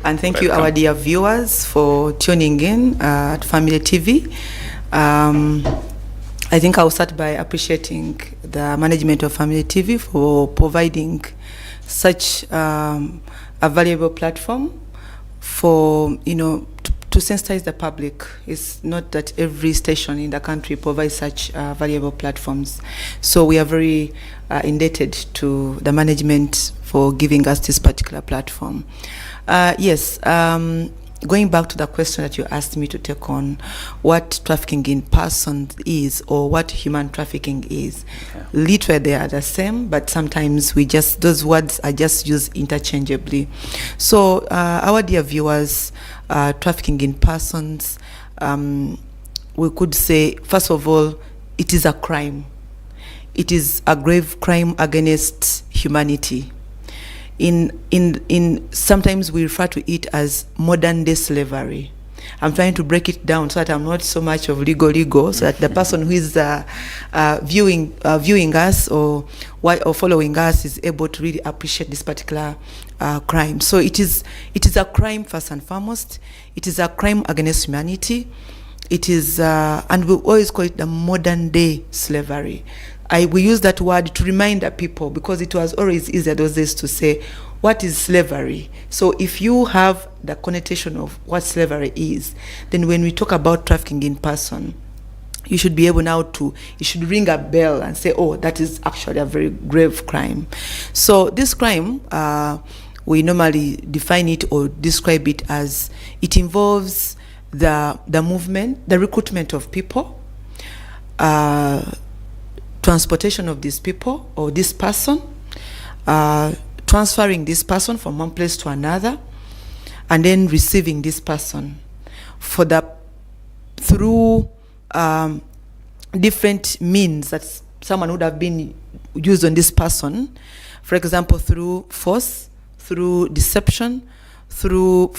And thank you, our dear viewers, for tuning in at Family TV. I think I'll start by appreciating the management of Family TV for providing such a valuable platform for, to sensitize the public. It's not that every station in the country provides such valuable platforms. So we are very indebted to the management for giving us this particular platform. Yes, going back to the question that you asked me to take on, what trafficking in persons is, or what human trafficking is. Okay. Literally they are the same, but sometimes those words are just used interchangeably. So our dear viewers, trafficking in persons, we could say, first of all, it is a crime. It is a grave crime against humanity. Sometimes we refer to it as modern day slavery. I'm trying to break it down so that I'm not so much of legal, so that the person who is viewing us or following us is able to really appreciate this particular crime. So it is a crime first and foremost. It is a crime against humanity. It is, and we always call it the modern day slavery. We use that word to remind the people, because it was always easier those days to say, what is slavery? So if you have the connotation of what slavery is, then when we talk about trafficking in person, you should be able now you should ring a bell and say, oh, that is actually a very grave crime. So this crime, we normally define it or describe it as, it involves the movement, the recruitment of people, transportation of these people or this person, transferring this person from one place to another, and then receiving this person through different means that someone would have been used on this person. For example, through force, through deception, through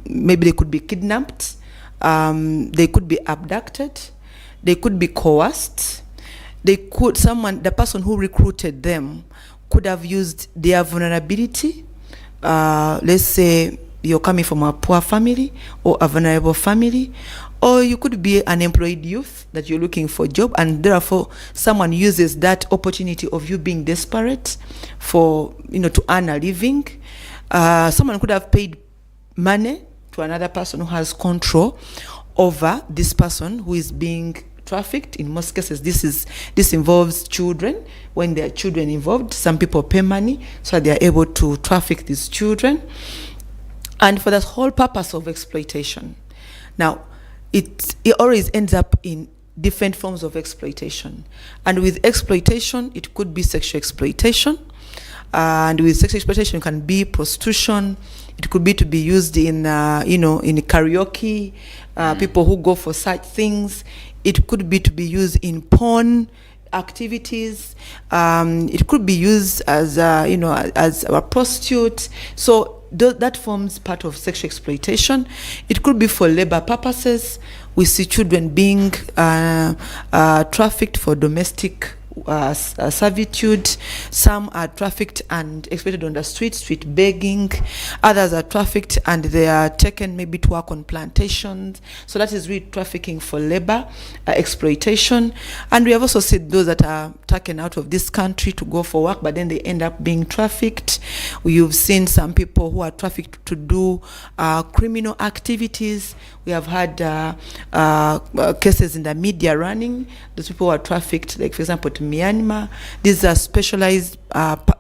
maybe they could be kidnapped, they could be abducted, they could be coerced. The person who recruited them could have used their vulnerability. Let's say you're coming from a poor family or a vulnerable family, or you could be an employed youth that you're looking for a job, and therefore someone uses that opportunity of you being desperate for, to earn a living. Someone could have paid money to another person who has control over this person who is being trafficked. In most cases, this involves children. When there are children involved, some people pay money so that they are able to traffic these children, and for the whole purpose of exploitation. Now, it always ends up in different forms of exploitation, and with exploitation, it could be sexual exploitation, and with sexual exploitation, it can be prostitution. It could be to be used in in karaoke, people who go for such things. It could be to be used in porn activities. It could be used as as a prostitute. So that forms part of sexual exploitation. It could be for labor purposes. We see children being trafficked for domestic servitude. Some are trafficked and exploited on the street begging. Others are trafficked and they are taken maybe to work on plantations. So that is really trafficking for labor, exploitation. And we have also seen those that are taken out of this country to go for work, but then they end up being trafficked. We've seen some people who are trafficked to do criminal activities. We have had cases in the media running. Those people who are trafficked, like for example, to Myanmar. These are specialized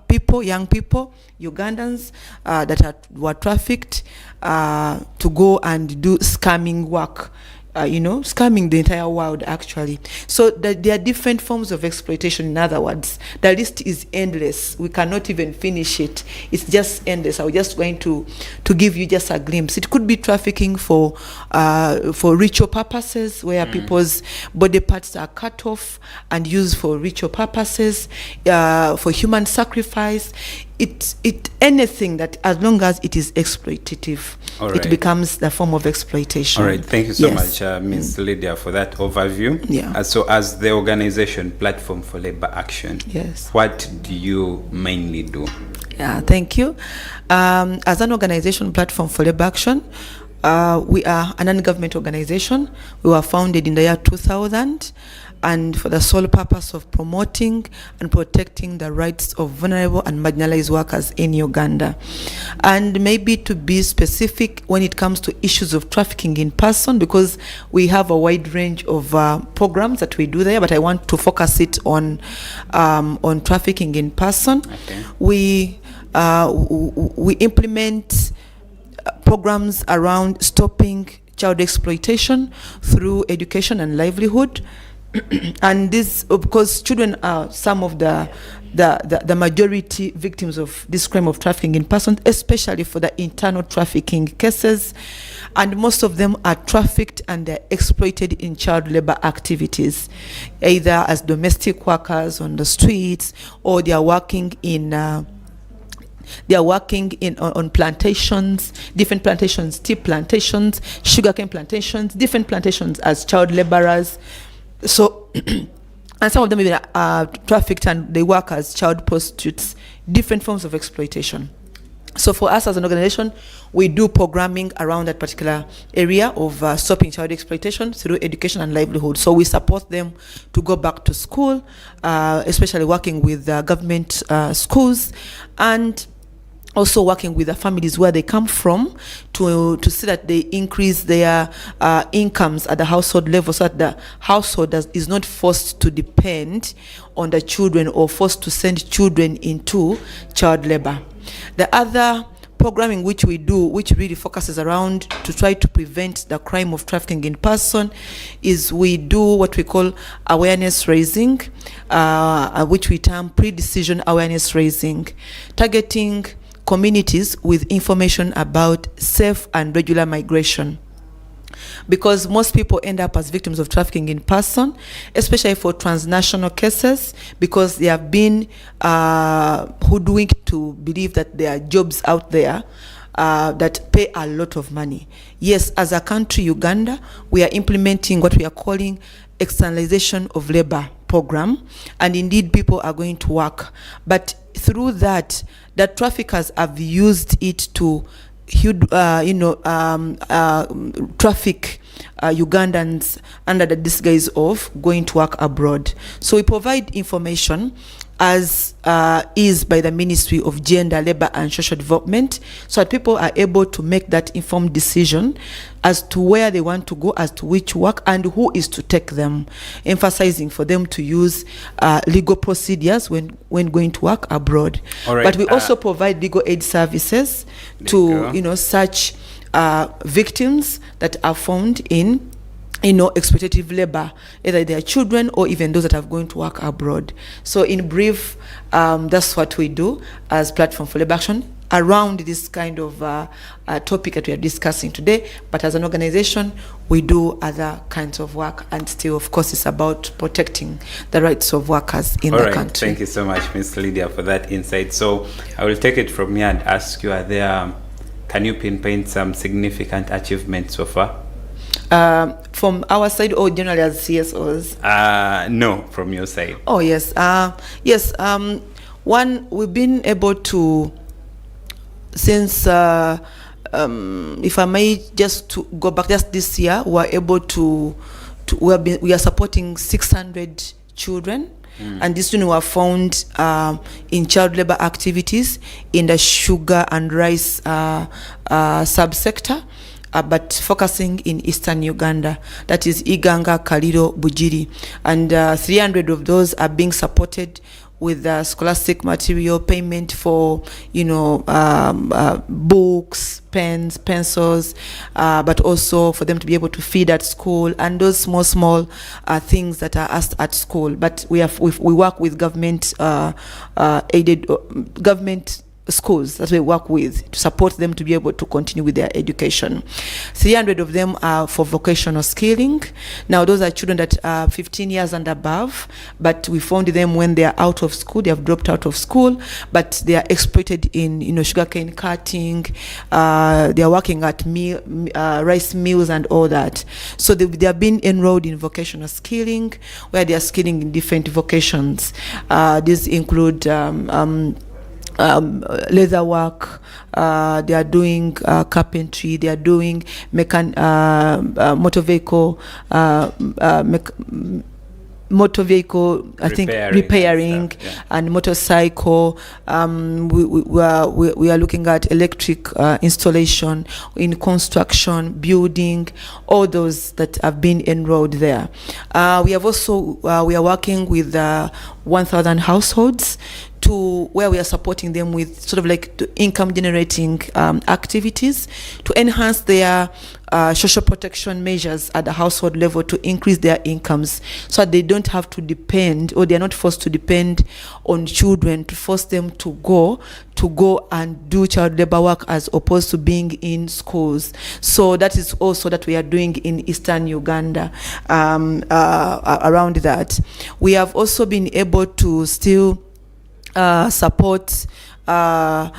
people, young people, Ugandans that were trafficked to go and do scamming work. Scamming the entire world, actually. So there are different forms of exploitation. In other words, the list is endless. We cannot even finish it. It's just endless. I'm just going to give you just a glimpse. It could be trafficking for ritual purposes, where people's body parts are cut off and used for ritual purposes, for human sacrifice. Anything that, as long as it is exploitative, it becomes the form of exploitation. All right, thank you so much, Ms. Lydia, for that overview. Yeah. So as the organization Platform for Labor Action, yes, what do you mainly do? Thank you. As an organization, Platform for Labor Action, we are a non-government organization. We were founded in the year 2000, and for the sole purpose of promoting and protecting the rights of vulnerable and marginalized workers in Uganda. And maybe to be specific when it comes to issues of trafficking in person, because we have a wide range of programs that we do there, but I want to focus it on trafficking in person. Okay. We implement programs around stopping child exploitation through education and livelihood. And this, because children are some of the majority victims of this crime of trafficking in person, especially for the internal trafficking cases, and most of them are trafficked and they're exploited in child labor activities, either as domestic workers on the streets, or they are working on plantations, different plantations, tea plantations, sugarcane plantations, different plantations as child laborers. So, and some of them even are trafficked and they work as child prostitutes, different forms of exploitation. So for us as an organization, we do programming around that particular area of stopping child exploitation through education and livelihood. So we support them to go back to school, especially working with government schools, and also working with the families where they come from to see that they increase their incomes at the household level, so that the household is not forced to depend on the children or forced to send children into child labor. The other programming which we do, which really focuses around to try to prevent the crime of trafficking in person, is we do what we call awareness raising, which we term pre-decision awareness raising, targeting communities with information about safe and regular migration. Because most people end up as victims of trafficking in person, especially for transnational cases, because they have been hoodwinked to believe that there are jobs out there that pay a lot of money. Yes, as a country, Uganda, we are implementing what we are calling externalization of labor program, and indeed people are going to work. But through that, the traffickers have used it to traffic Ugandans under the disguise of going to work abroad. So we provide information as is by the Ministry of Gender, Labour and Social Development, so that people are able to make that informed decision as to where they want to go, as to which work, and who is to take them, emphasizing for them to use legal procedures when going to work abroad. All right, but we also provide legal aid services to such victims that are found in exploitative labor, either they are children or even those that are going to work abroad. So in brief, that's what we do as Platform for Labor Action around this kind of topic that we are discussing today. But as an organization, we do other kinds of work, and still, of course, it's about protecting the rights of workers in the country. Thank you so much, Ms. Lydia, for that insight. So I will take it from here and ask you, can you pinpoint some significant achievements so far? From our side, or generally as CSOs? No, from your side. Oh, yes. Yes. One, we've been able to, since, if I may just to go back, just this year, we are able we are supporting 600 children. And these children were found in child labor activities in the sugar and rice subsector. But focusing in eastern Uganda, that is Iganga, Kaliro, Bujiri, and 300 of those are being supported with scholastic material, payment for books, pens, pencils, but also for them to be able to feed at school, and those small things that are asked at school. But we work with government aided government schools that we work with to support them to be able to continue with their education. 300 of them are for vocational skilling. Now, those are children that are 15 years and above, but we found them when they are out of school, they have dropped out of school, but they are exploited in sugarcane cutting, they are working at rice mills and all that. So they have been enrolled in vocational skilling, where they are skilling in different vocations. These include leather work, they are doing carpentry, they are doing motor vehicle, I think repairing and motorcycle. We are looking at electric installation in construction, building, all those that have been enrolled there. We have also we are working with 1,000 households to where we are supporting them with sort of like income generating activities to enhance their social protection measures at the household level to increase their incomes so that they don't have to depend, or they are not forced to depend on children to force them to go and do child labor work as opposed to being in schools. So that is also that we are doing in Eastern Uganda around that. We have also been able to still support migrant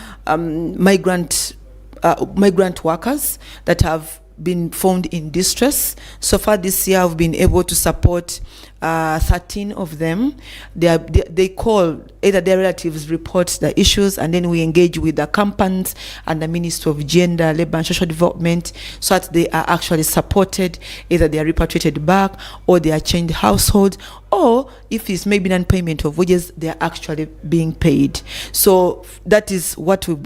workers that have been found in distress. So far this year, I've been able to support 13 of them. They call, either their relatives report the issues, and then we engage with the campaigns and the Ministry of Gender, Labour and Social Development so that they are actually supported, either they are repatriated back or they are changed households, or if it's maybe non-payment of wages, they are actually being paid. So that is what we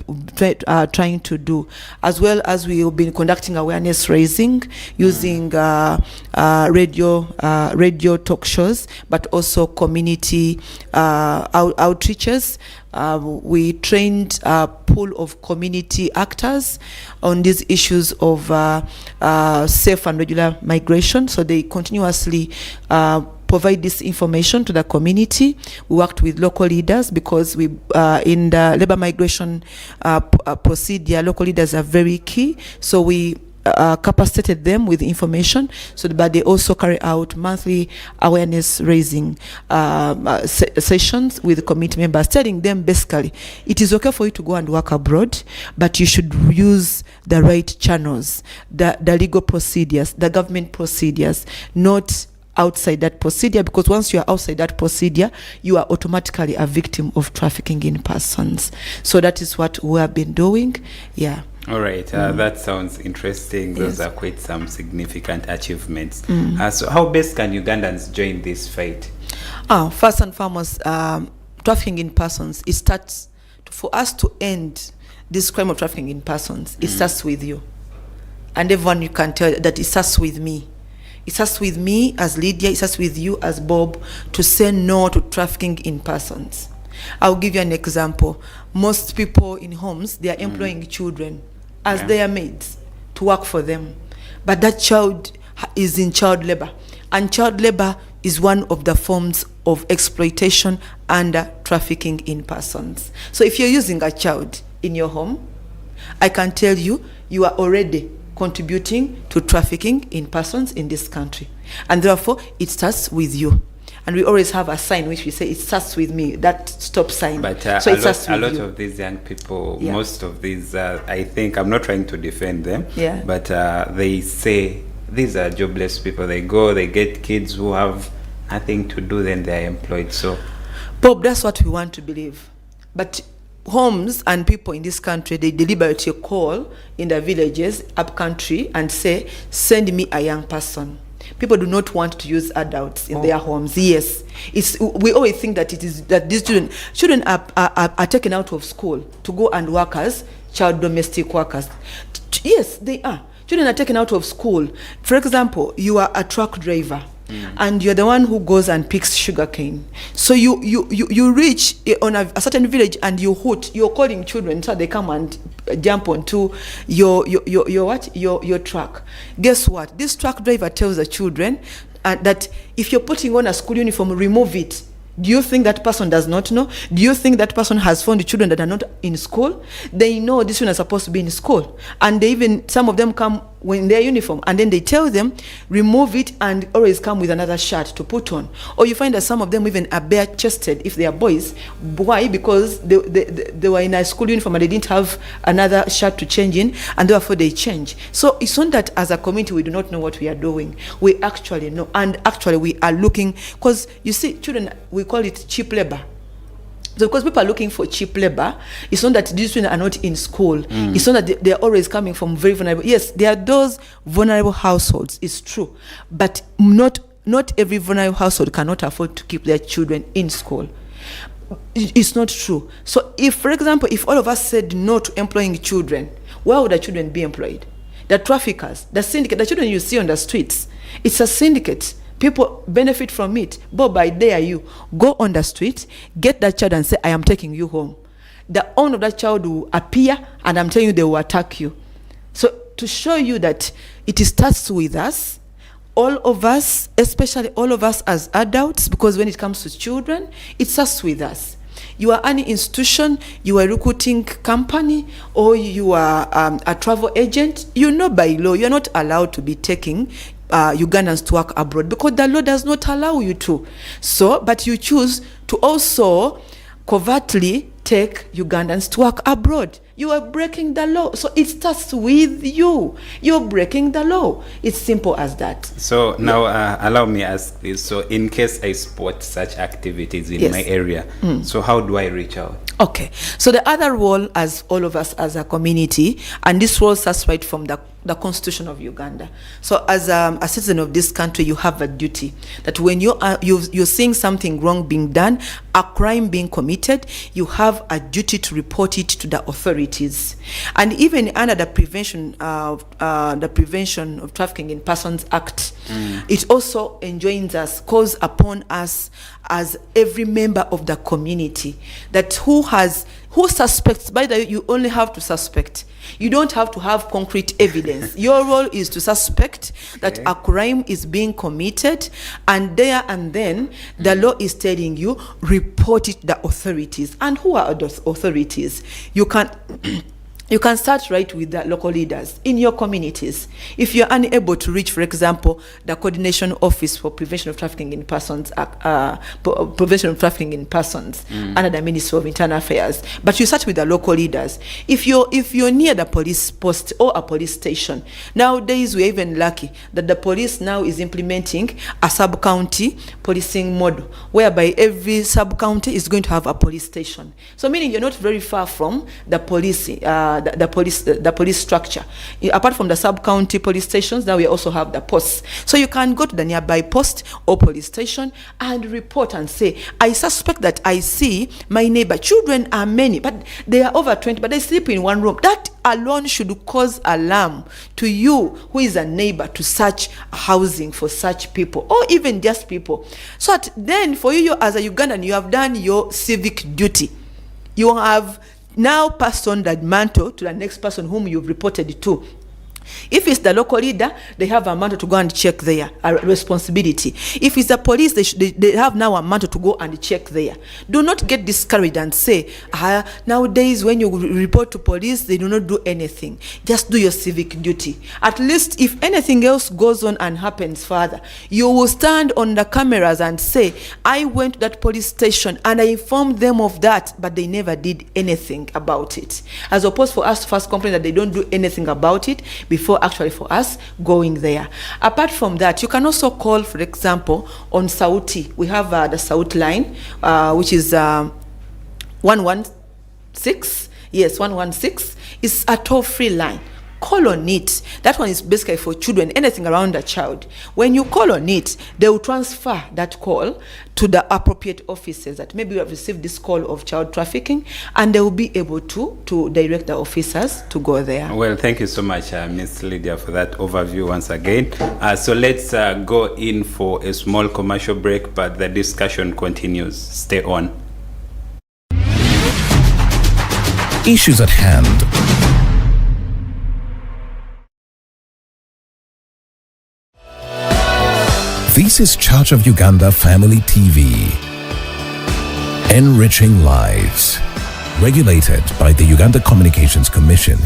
are trying to do, as well as we have been conducting awareness raising using radio talk shows, but also community outreaches. We trained a pool of community actors on these issues of safe and regular migration, so they continuously provide this information to the community. We worked with local leaders because we in the labor migration procedure, local leaders are very key. So we capacitated them with information, so but they also carry out monthly awareness raising sessions with community members, telling them basically it is okay for you to go and work abroad, but you should use the right channels, the legal procedures, the government procedures, not outside that procedure, because once you are outside that procedure, you are automatically a victim of trafficking in persons. So that is what we have been doing. Yeah. All right, that sounds interesting. Those are quite some significant achievements. So how best can Ugandans join this fight? First and foremost, trafficking in persons, it starts, for us to end this crime of trafficking in persons, it starts with you. And everyone, you can tell that it starts with me. It starts with me as Lydia, it starts with you as Bob, to say no to trafficking in persons. I'll give you an example. Most people in homes, they are employing children as their maids to work for them. But that child is in child labor. And child labor is one of the forms of exploitation under trafficking in persons. So if you're using a child in your home, I can tell you, you are already contributing to trafficking in persons in this country. And therefore, it starts with you. And we always have a sign which we say, it starts with me, that stop sign. But so a lot of these young people, most of these, I think, I'm not trying to defend them, but they say these are jobless people. They go, they get kids who have nothing to do, then they're employed. So, Bob, that's what we want to believe. But homes and people in this country, they deliberately call in the villages, up country, and say, send me a young person. People do not want to use adults in their homes. Yes, we always think that it is that these children are taken out of school to go and work as child domestic workers. Yes, they are. Children are taken out of school. For example, you are a truck driver. And you're the one who goes and picks sugarcane. So you reach on a certain village and you're calling children so they come and jump onto your truck. Guess what? This truck driver tells the children that if you're putting on a school uniform, remove it. Do you think that person does not know? Do you think that person has found the children that are not in school? They know these children are supposed to be in school. And they even, some of them come in their uniform, and then they tell them, remove it and always come with another shirt to put on. Or you find that some of them even are bare-chested if they are boys. Why? Because they were in a school uniform and they didn't have another shirt to change in, and therefore they change. So it's not that as a community we do not know what we are doing. We actually know, and actually we are looking, because you see, children, we call it cheap labor. So because people are looking for cheap labor, it's not that these children are not in school. It's not that they're always coming from very vulnerable. Yes, there are those vulnerable households, it's true. But not every vulnerable household cannot afford to keep their children in school. It's not true. So if, for example, if all of us said no to employing children, where would the children be employed? The traffickers, the syndicate, the children you see on the streets, it's a syndicate. People benefit from it. But by dare you, go on the street, get that child and say, I am taking you home. The owner of that child will appear, and I'm telling you, they will attack you. So to show you that it starts with us, all of us, especially all of us as adults, because when it comes to children, it starts with us. You are an institution, you are a recruiting company, or you are a travel agent. You know by law, you're not allowed to be taking Ugandans to work abroad because the law does not allow you to. So, but you choose to also covertly take Ugandans to work abroad. You are breaking the law. So it starts with you. You're breaking the law. It's simple as that. So now allow me ask this. So in case I spot such activities in my area, so how do I reach out? Okay. So the other role, as all of us as a community, and this role starts right from the Constitution of Uganda. So as a citizen of this country, you have a duty that when you're seeing something wrong being done, a crime being committed, you have a duty to report it to the authorities. And even under the Prevention of Trafficking in Persons Act, it also enjoins us, calls upon us as every member of the community that who suspects. By the way, you only have to suspect. You don't have to have concrete evidence. Your role is to suspect that a crime is being committed, and there and then the law is telling you, report it to the authorities. And who are those authorities? You can start right with the local leaders in your communities. If you're unable to reach, for example, the Coordination Office for Prevention of Trafficking in Persons, Prevention of Trafficking in Persons under the Ministry of Internal Affairs, but you start with the local leaders. If you're near the police post or a police station, nowadays we're even lucky that the police now is implementing a sub-county policing model, whereby every sub-county is going to have a police station. So meaning you're not very far from the police. The police structure. Apart from the sub-county police stations, now we also have the posts. So you can go to the nearby post or police station and report and say, I suspect that I see my neighbor. Children are many, but they are over 20, but they sleep in one room. That alone should cause alarm to you, who is a neighbor, to search housing for such people, or even just people. So then for you as a Ugandan, you have done your civic duty. You have now passed on that mantle to the next person whom you've reported to. If it's the local leader, they have a mantle to go and check there, a responsibility. If it's the police, they have now a mantle to go and check there. Do not get discouraged and say, nowadays when you report to police, they do not do anything. Just do your civic duty. At least if anything else goes on and happens further, you will stand on the cameras and say, I went to that police station and I informed them of that, but they never did anything about it. As opposed for us to first complain that they don't do anything about it before actually for us going there. Apart from that, you can also call, for example, on Sauti. We have the Sauti line, which is 116. Yes, 116. It's a toll-free line. Call on it. That one is basically for children, anything around a child. When you call on it, they will transfer that call to the appropriate officers that maybe you have received this call of child trafficking, and they will be able to direct the officers to go there. Well, thank you so much, Ms. Lydia, for that overview once again. So let's go in for a small commercial break, but the discussion continues. Stay on. Issues at hand. This is Church of Uganda Family TV. Enriching lives. Regulated by the Uganda Communications Commission.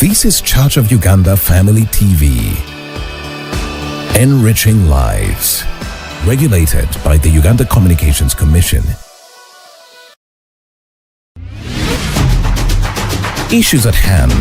This is Church of Uganda Family TV. Enriching lives. Regulated by the Uganda Communications Commission. Issues at hand.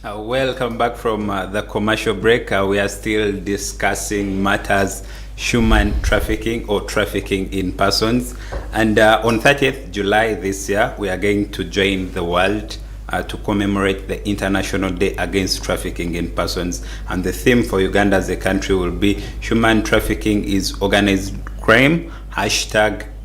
Welcome back from the commercial break. We are still discussing matters human trafficking or trafficking in persons. And on 30th July this year, we are going to join the world to commemorate the International Day Against Trafficking in Persons. And the theme for Uganda as a country will be Human Trafficking is Organized Crime,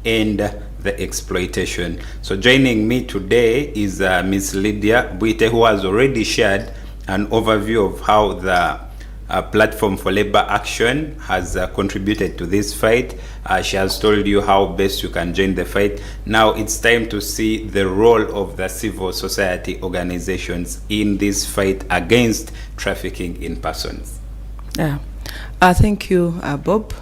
#End the Exploitation. So joining me today is Ms. Lydia Buite, who has already shared an overview of how the Platform for Labor Action has contributed to this fight. She has told you how best you can join the fight. Now it's time to see the role of the civil society organizations in this fight against trafficking in persons. Yeah, thank you, Bob.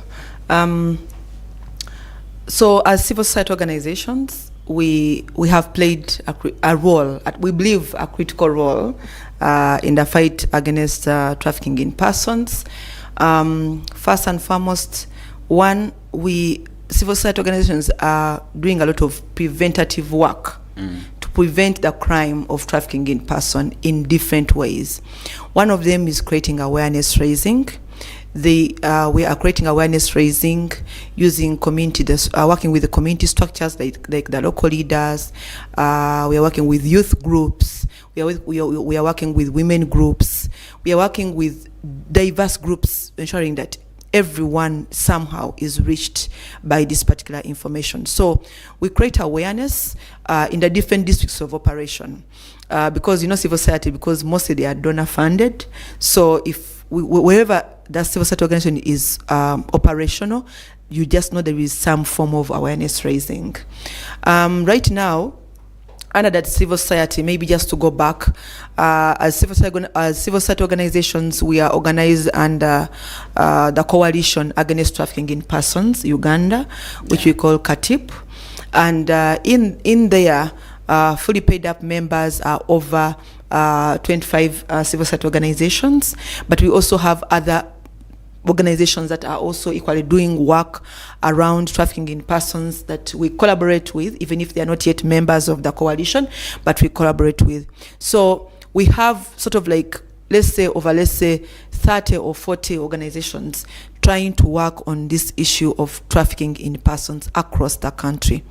So as civil society organizations, we have played a role, we believe a critical role in the fight against trafficking in persons. First and foremost, civil society organizations are doing a lot of preventative work to prevent the crime of trafficking in person in different ways. One of them is creating awareness raising. We are creating awareness raising using working with the community structures like the local leaders. We are working with youth groups. We are working with women groups. We are working with diverse groups, ensuring that everyone somehow is reached by this particular information. So we create awareness in the different districts of operation because civil society, because mostly they are donor funded. So if wherever the civil society organization is operational, you just know there is some form of awareness raising. Right now, under that civil society, maybe just to go back, as civil society organizations, we are organized under the Coalition Against Trafficking in Persons, Uganda, which we call CATIP. And in there, fully paid up members are over 25 civil society organizations, but we also have other organizations that are also equally doing work around trafficking in persons that we collaborate with, even if they are not yet members of the coalition, but we collaborate with. So we have sort of like, let's say 30 or 40 organizations trying to work on this issue of trafficking in persons across the country.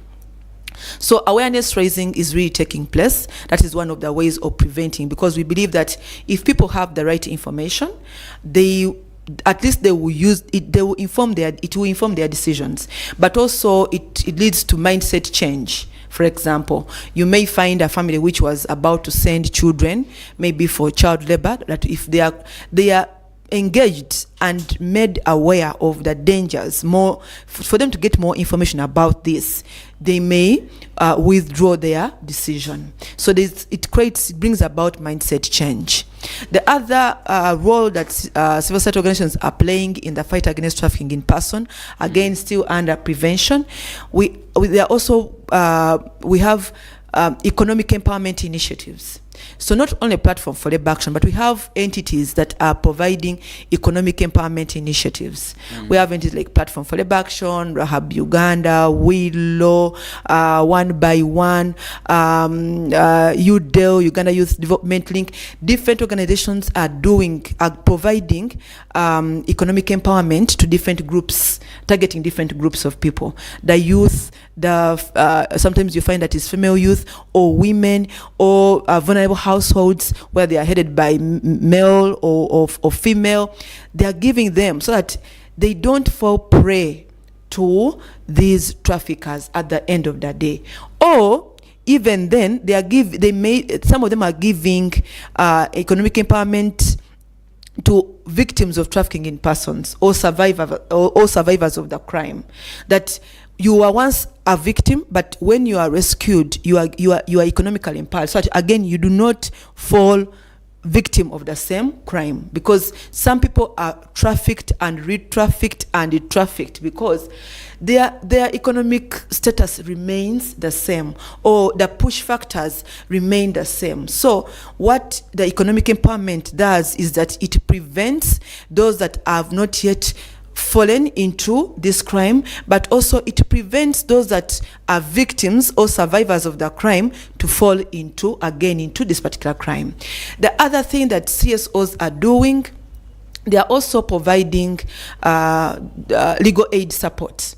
So awareness raising is really taking place. That is one of the ways of preventing, because we believe that if people have the right information, at least they will use it. It will inform their decisions. But also it leads to mindset change. For example, you may find a family which was about to send children, maybe for child labor, that if they are engaged and made aware of the dangers, for them to get more information about this, they may withdraw their decision. So it brings about mindset change. The other role that civil society organizations are playing in the fight against trafficking in person, again still under prevention, we have economic empowerment initiatives. So not only a platform for labor action, but we have entities that are providing economic empowerment initiatives. We have entities like Platform for Labor Action, Rahab Uganda, Willow, One by One, UDEL, Uganda Youth Development Link. Different organizations are providing economic empowerment to different groups, targeting different groups of people. The youth, sometimes you find that it's female youth or women or vulnerable households where they are headed by male or female. They are giving them so that they don't fall prey to these traffickers at the end of the day. Or even then, some of them are giving economic empowerment to victims of trafficking in persons or survivors of the crime. That you were once a victim, but when you are rescued, you are economically empowered. So that, again, you do not fall victim of the same crime, because some people are trafficked and re-trafficked and trafficked because their economic status remains the same, or the push factors remain the same. So what the economic empowerment does is that it prevents those that have not yet fallen into this crime, but also it prevents those that are victims or survivors of the crime to fall into this particular crime. The other thing that CSOs are doing, they are also providing legal aid support,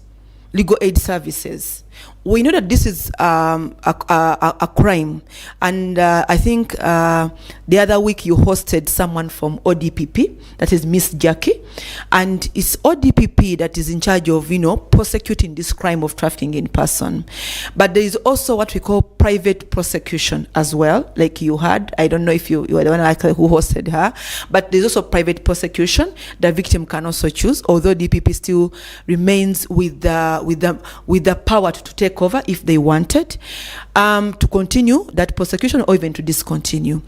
legal aid services. We know that this is a crime, and I think the other week you hosted someone from ODPP, that is Miss Jackie, and it's ODPP that is in charge of, prosecuting this crime of trafficking in person. But there is also what we call private prosecution as well, like you had. I don't know if you were the one actually who hosted her, but there's also private prosecution. The victim can also choose, although DPP still remains with the power to take over if they wanted, to continue that prosecution or even to discontinue.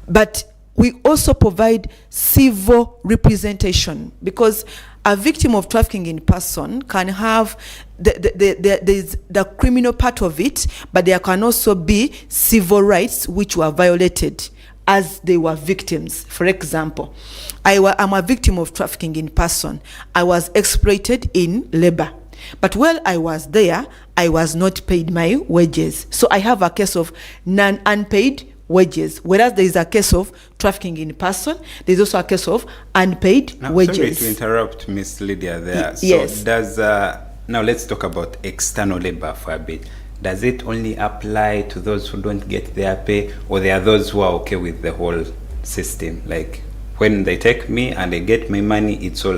But we also provide civil representation, because a victim of trafficking in person can have the criminal part of it, but there can also be civil rights which were violated as they were victims. For example, I'm a victim of trafficking in person. I was exploited in labor. But while I was there, I was not paid my wages. So I have a case of unpaid wages. Whereas there is a case of trafficking in person, there's also a case of unpaid wages. Sorry to interrupt, Miss Lydia there. Yes. So now let's talk about external labor for a bit. Does it only apply to those who don't get their pay, or there are those who are okay with the whole system? Like when they take me and they get my money, it's all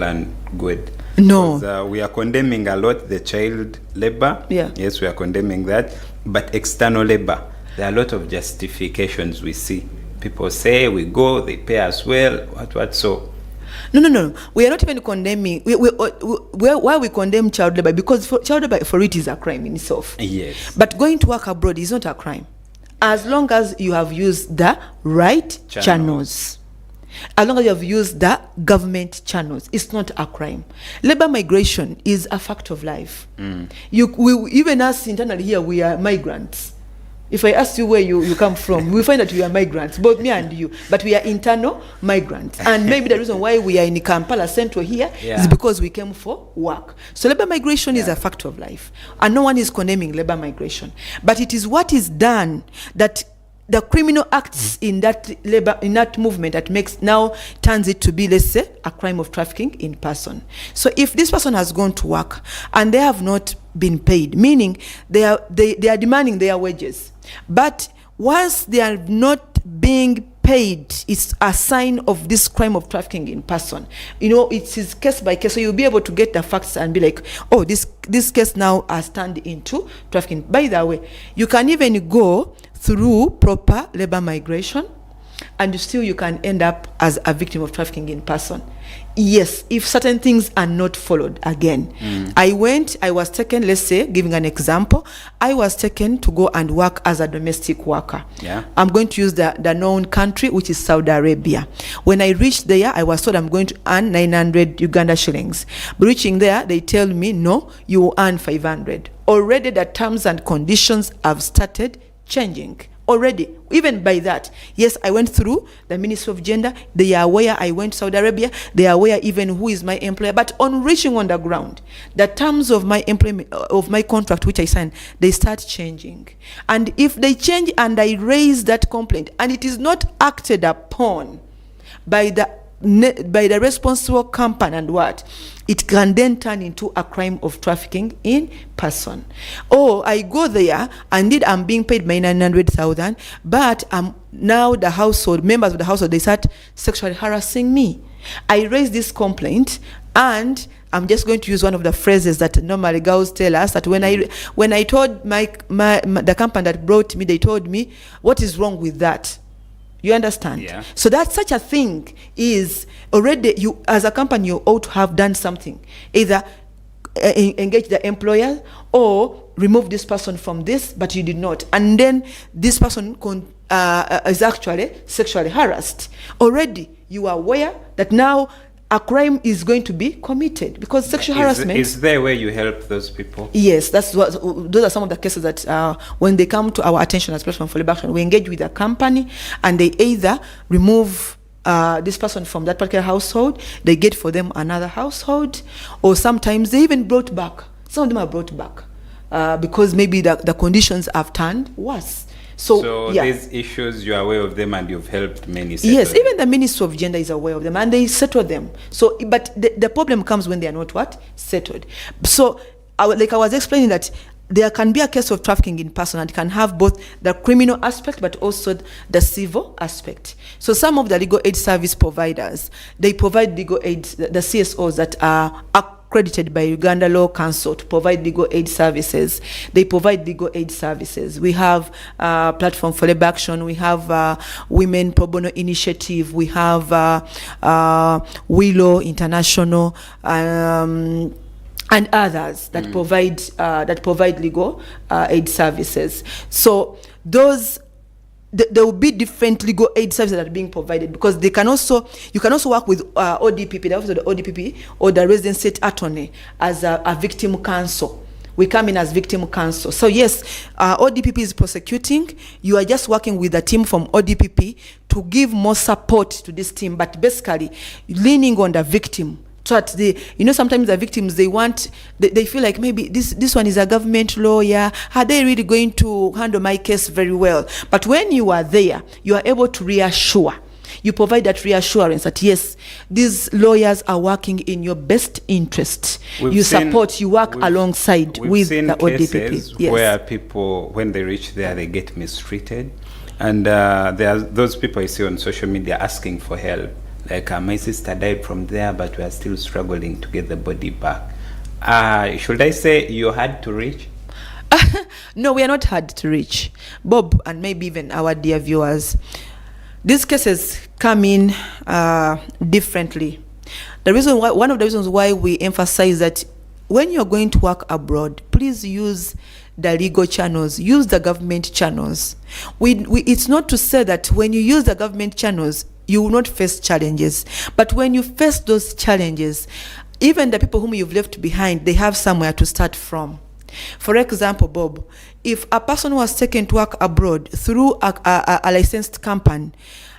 good. No. We are condemning a lot the child labor. Yeah. Yes, we are condemning that. But external labor, there are a lot of justifications we see. People say we go, they pay us well, what. So No. We are not even condemning. Why we condemn child labor? Because child labor for it is a crime in itself. Yes. But going to work abroad is not a crime, as long as you have used the right channels. As long as you have used the government channels, it's not a crime. Labor migration is a fact of life. Even us internally here, we are migrants. If I ask you where you come from, we find that we are migrants, both me and you, but we are internal migrants. And maybe the reason why we are in Kampala Central here is because we came for work. So labor migration is a fact of life. And no one is condemning labor migration. But it is what is done that the criminal acts in that movement that turns it to be, let's say, a crime of trafficking in person. So if this person has gone to work and they have not been paid, meaning they are demanding their wages, but once they are not being paid, it's a sign of this crime of trafficking in person. It is case by case, so you'll be able to get the facts and be like, oh, this case now has turned into trafficking. By the way, you can even go through proper labor migration, and still you can end up as a victim of trafficking in person. Yes, if certain things are not followed again. I was taken, let's say, giving an example, I was taken to go and work as a domestic worker. Yeah. I'm going to use the known country, which is Saudi Arabia. When I reached there, I was told I'm going to earn 900 Uganda shillings. But reaching there, they tell me, no, you will earn 500. Already the terms and conditions have started changing. Already, even by that, yes, I went through the Ministry of Gender. They are aware I went to Saudi Arabia. They are aware even who is my employer. But on reaching on the ground, the terms of my employment, of my contract, which I signed, they start changing. And if they change and I raise that complaint and it is not acted upon by the responsible company and what, it can then turn into a crime of trafficking in person. Or I go there, indeed I'm being paid my 900,000, but now the household, members of the household, they start sexually harassing me. I raise this complaint, and I'm just going to use one of the phrases that normally girls tell us, that when I told the company that brought me, they told me, what is wrong with that? You understand? Yeah. So that such a thing is already, you as a company, you ought to have done something. Either engage the employer or remove this person from this, but you did not. And then this person is actually sexually harassed, already you are aware that now a crime is going to be committed because sexual harassment. Is there where you help those people? Yes, those are some of the cases that when they come to our attention as Platform for Liberation, we engage with the company and they either remove this person from that particular household, they get for them another household, or sometimes they even brought back. Some of them are brought back because maybe the conditions have turned worse. So these issues, you are aware of them and you've helped many settle. Yes, even the Ministry of Gender is aware of them and they settle them. So, but the problem comes when they are not settled. So, like I was explaining that there can be a case of trafficking in person and can have both the criminal aspect but also the civil aspect. So some of the legal aid service providers, they provide legal aid, the CSOs that are accredited by Uganda Law Council to provide legal aid services. They provide legal aid services. We have Platform for Liberation, we have Women Pro Bono Initiative, we have Willow International, and others that provide legal aid services. So those there will be different legal aid services that are being provided because you can also work with ODPP, the Office of the ODPP or the Resident State Attorney as a victim counsel. We come in as victim counsel. So yes, ODPP is prosecuting. You are just working with a team from ODPP to give more support to this team, but basically leaning on the victim. So that sometimes the victims, they feel like maybe this one is a government lawyer. Are they really going to handle my case very well? But when you are there, you are able to reassure. You provide that reassurance that yes, these lawyers are working in your best interest. You work alongside with the ODPP. Yes. Where people, when they reach there, they get mistreated. And there are those people you see on social media asking for help. Like my sister died from there, but we are still struggling to get the body back. Should I say you're hard to reach? No, we are not hard to reach. Bob, and maybe even our dear viewers, these cases come in differently. One of the reasons why we emphasize that when you're going to work abroad, please use the legal channels, use the government channels. It's not to say that when you use the government channels, you will not face challenges. But when you face those challenges, even the people whom you've left behind, they have somewhere to start from. For example, Bob, if a person was taken to work abroad through a licensed company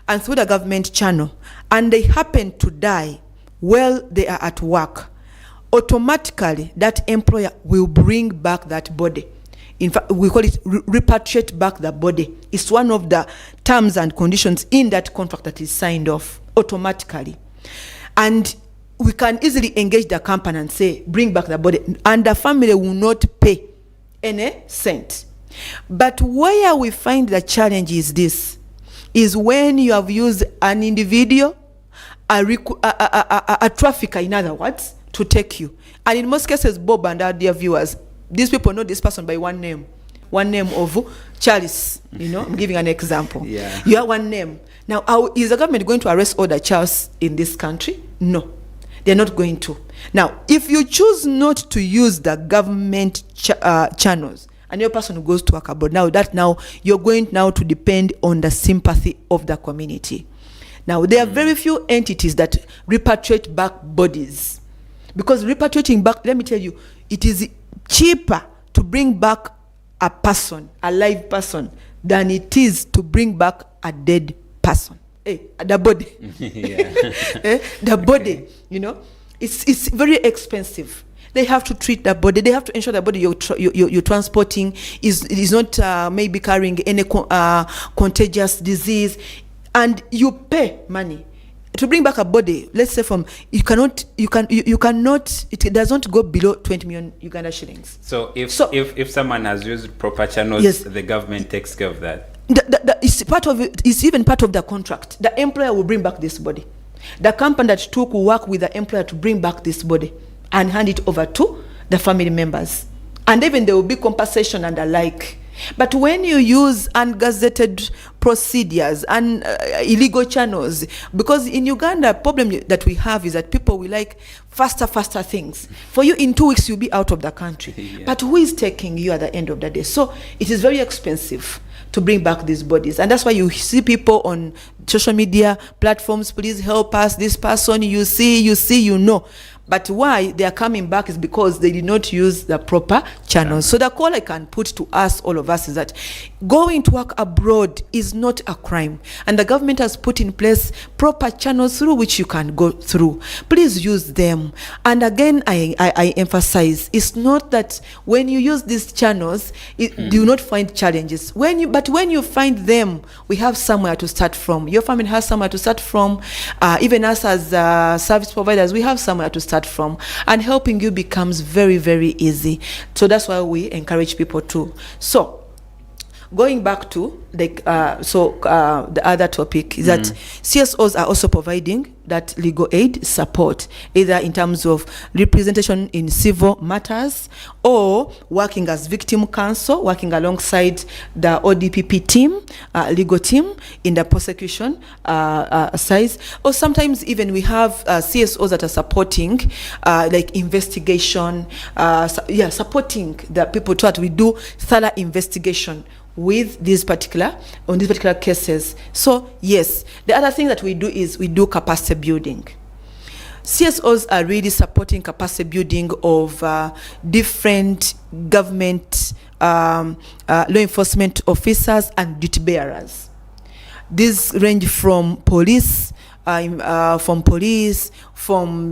and through the government channel, and they happen to die while they are at work, automatically that employer will bring back that body. In fact, we call it repatriate back the body. It's one of the terms and conditions in that contract that is signed off automatically. And we can easily engage the company and say, bring back the body, and the family will not pay any cent. But where we find the challenge is when you have used an individual, a trafficker, in other words, to take you. And in most cases, Bob and our dear viewers, these people know this person by one name of Charles. I'm giving an example. Yeah. You have one name. Now, is the government going to arrest all the Charles in this country? No, they're not going to. Now, if you choose not to use the government channels, and your person goes to work abroad, now you're going to depend on the sympathy of the community. Now, there are very few entities that repatriate back bodies, because repatriating back, let me tell you, it is cheaper to bring back a person, a live person, than it is to bring back a dead person. The body. The body, it's very expensive. They have to treat the body. They have to ensure the body you're transporting is not maybe carrying any contagious disease, and you pay money to bring back a body. Let's say you cannot. It doesn't go below 20 million Uganda shillings. So if someone has used proper channels, yes, the government takes care of that. It's part of it. It's even part of the contract. The employer will bring back this body. The company that took will work with the employer to bring back this body and hand it over to the family members. And even there will be compensation and the like. But when you use ungazetted procedures and illegal channels, because in Uganda, problem that we have is that people will like faster things. For you, in 2 weeks, you'll be out of the country. Yeah. But who is taking you at the end of the day? So it is very expensive to bring back these bodies. And that's why you see people on social media platforms, please help us, this person, you know. But why they are coming back is because they did not use the proper channels. So the call I can put to us, all of us, is that going to work abroad is not a crime. And the government has put in place proper channels through which you can go through. Please use them. And again, I emphasize, it's not that when you use these channels, do not find challenges. But when you find them, we have somewhere to start from. Your family has somewhere to start from. Even us as service providers, we have somewhere to start from, and helping you becomes very, very easy. So that's why we encourage people to. So going back to the other topic is that CSOs are also providing that legal aid support, either in terms of representation in civil matters or working as victim counsel, working alongside the ODPP team, legal team in the prosecution side. Or sometimes even we have CSOs that are supporting like investigation, supporting the people so that we do thorough investigation with these particular cases. So yes, the other thing that we do is we do capacity building. CSOs are really supporting capacity building of different government law enforcement officers and duty bearers. These range from police, from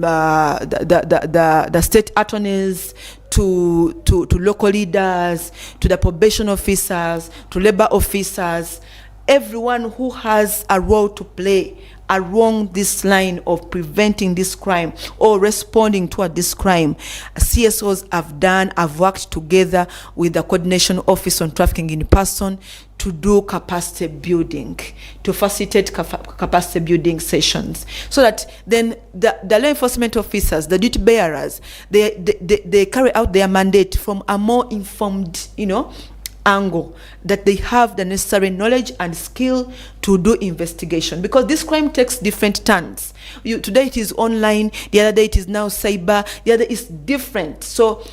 the state attorneys, to local leaders, to the probation officers, to labor officers, everyone who has a role to play along this line of preventing this crime or responding toward this crime. CSOs have worked together with the Coordination Office on Trafficking in Person to do capacity building, to facilitate capacity building sessions, so that then the law enforcement officers, the duty bearers, they carry out their mandate from a more informed, angle, that they have the necessary knowledge and skill to do investigation, because this crime takes different turns. Today it is online, the other day it is now cyber, the other is different. So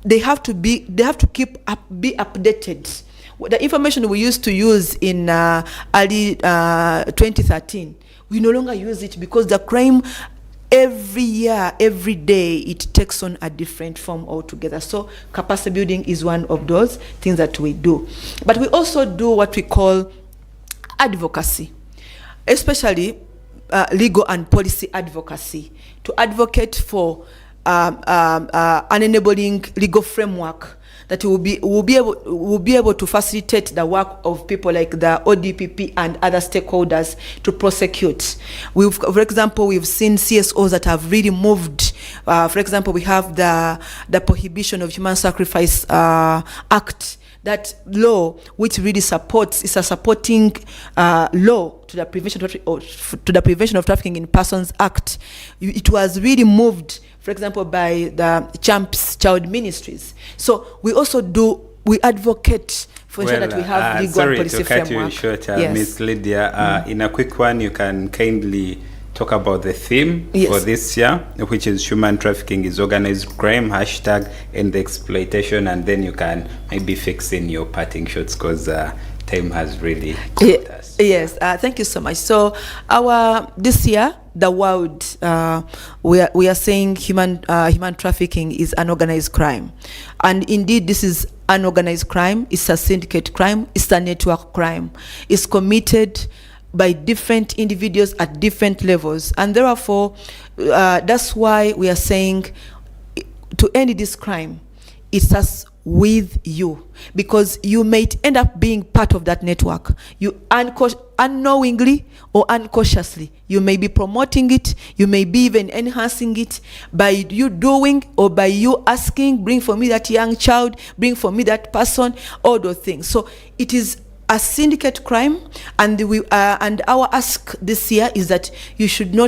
they have to be updated. The information we used to use in early 2013, we no longer use it because the crime every year, every day, it takes on a different form altogether. So capacity building is one of those things that we do. But we also do what we call advocacy, especially legal and policy advocacy, to advocate for an enabling legal framework that will be able to facilitate the work of people like the ODPP and other stakeholders to prosecute. For example, we've seen CSOs that have really moved. For example, we have the Prohibition of Human Sacrifice Act. That law, which really is a supporting law to the Prevention of Trafficking in Persons Act. It was really moved, for example, by the Champs Child Ministries. So we advocate for ensure that we have legal and policy framework. Sorry to cut you short, Ms. Lydia. In a quick one, you can kindly talk about the theme for this year, which is human trafficking is organized crime, #, and the exploitation, and then you can maybe fix in your parting shots because time has really caught us. Yes, thank you so much. So this year, the world, we are saying human trafficking is an organized crime, and indeed this is an organized crime. It's a syndicate crime. It's a network crime. It's committed by different individuals at different levels, and therefore that's why we are saying to end this crime, it starts with you, because you may end up being part of that network. You unknowingly or unconsciously, you may be promoting it, you may be even enhancing it by you doing or by you asking, bring for me that young child, bring for me that person, all those things. So it is a syndicate crime, and our ask this year is that you should not